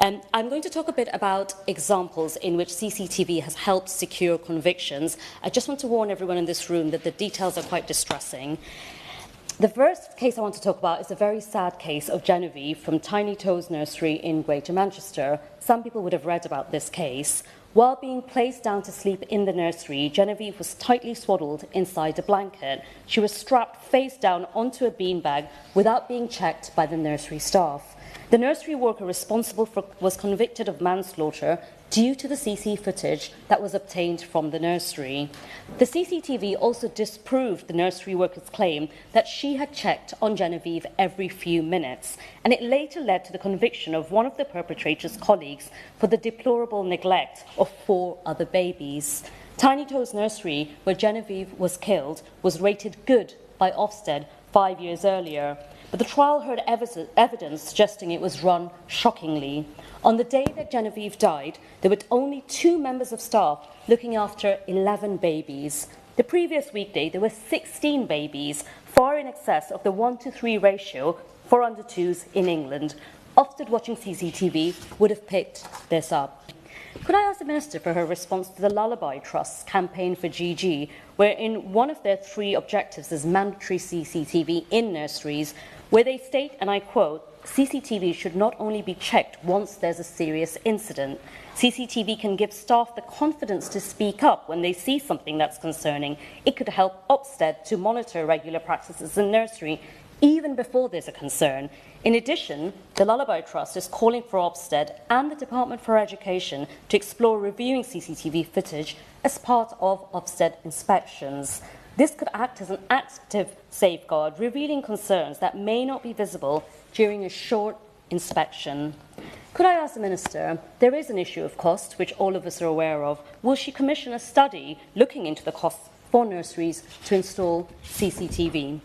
I'm going to talk a bit about examples in which CCTV has helped secure convictions. I just want to warn everyone in this room that the details are quite distressing. The first case I want to talk about is a very sad case of Genevieve from Tiny Toes Nursery in Greater Manchester. Some people would have read about this case. While being placed down to sleep in the nursery, Genevieve was tightly swaddled inside a blanket. She was strapped face down onto a beanbag without being checked by the nursery staff. The nursery worker responsible was convicted of manslaughter due to the CC footage that was obtained from the nursery. The CCTV also disproved the nursery worker's claim that she had checked on Genevieve every few minutes, and it later led to the conviction of one of the perpetrator's colleagues for the deplorable neglect of 4 other babies. Tiny Toes Nursery, where Genevieve was killed, was rated good by Ofsted 5 years earlier, but the trial heard evidence suggesting it was run shockingly. On the day that Genevieve died, there were only 2 members of staff looking after 11 babies. The previous weekday, there were 16 babies, far in excess of the 1-to-3 ratio for under 2s in England. Ofsted watching CCTV would have picked this up. Could I ask the Minister for her response to the Lullaby Trust's campaign for Gigi, wherein one of their 3 objectives is mandatory CCTV in nurseries, where they state, and I quote, CCTV should not only be checked once there's a serious incident. CCTV can give staff the confidence to speak up when they see something that's concerning. It could help Ofsted to monitor regular practices in nursery even before there's a concern. In addition, the Lullaby Trust is calling for Ofsted and the Department for Education to explore reviewing CCTV footage as part of Ofsted inspections. This could act as an active safeguard, revealing concerns that may not be visible during a short inspection. Could I ask the Minister, there is an issue of cost, which all of us are aware of. Will she commission a study looking into the costs for nurseries to install CCTV?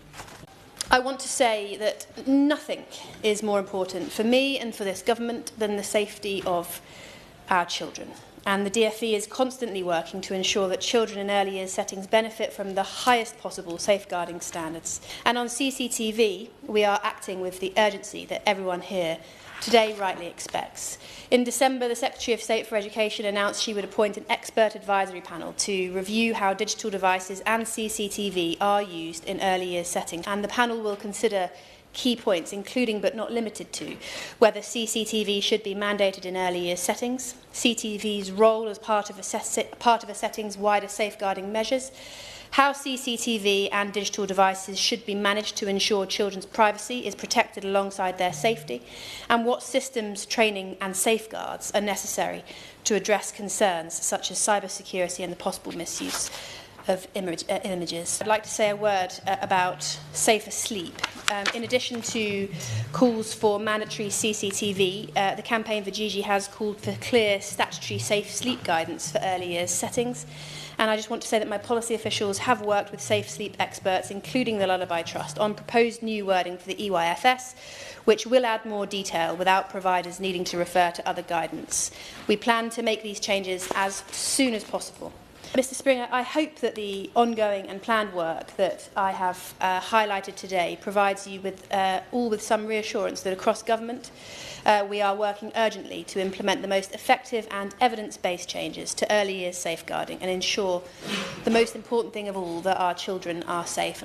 I want to say that nothing is more important for me and for this government than the safety of our children. And the DfE is constantly working to ensure that children in early years settings benefit from the highest possible safeguarding standards. And on CCTV, we are acting with the urgency that everyone here today rightly expects. In December, the Secretary of State for Education announced she would appoint an expert advisory panel to review how digital devices and CCTV are used in early years settings. And the panel will consider key points, including but not limited to whether CCTV should be mandated in early years settings, CCTV's role as part of a setting's wider safeguarding measures, how CCTV and digital devices should be managed to ensure children's privacy is protected alongside their safety, and what systems, training and safeguards are necessary to address concerns such as cybersecurity and the possible misuse of images. I'd like to say a word about safer sleep. In addition to calls for mandatory CCTV, the campaign for Gigi has called for clear statutory safe sleep guidance for early years settings. And I just want to say that my policy officials have worked with safe sleep experts, including the Lullaby Trust, on proposed new wording for the EYFS, which will add more detail without providers needing to refer to other guidance. We plan to make these changes as soon as possible. Mr Springer, I hope that the ongoing and planned work that I have highlighted today provides you with some reassurance that across government we are working urgently to implement the most effective and evidence-based changes to early years safeguarding and ensure the most important thing of all, that our children are safe.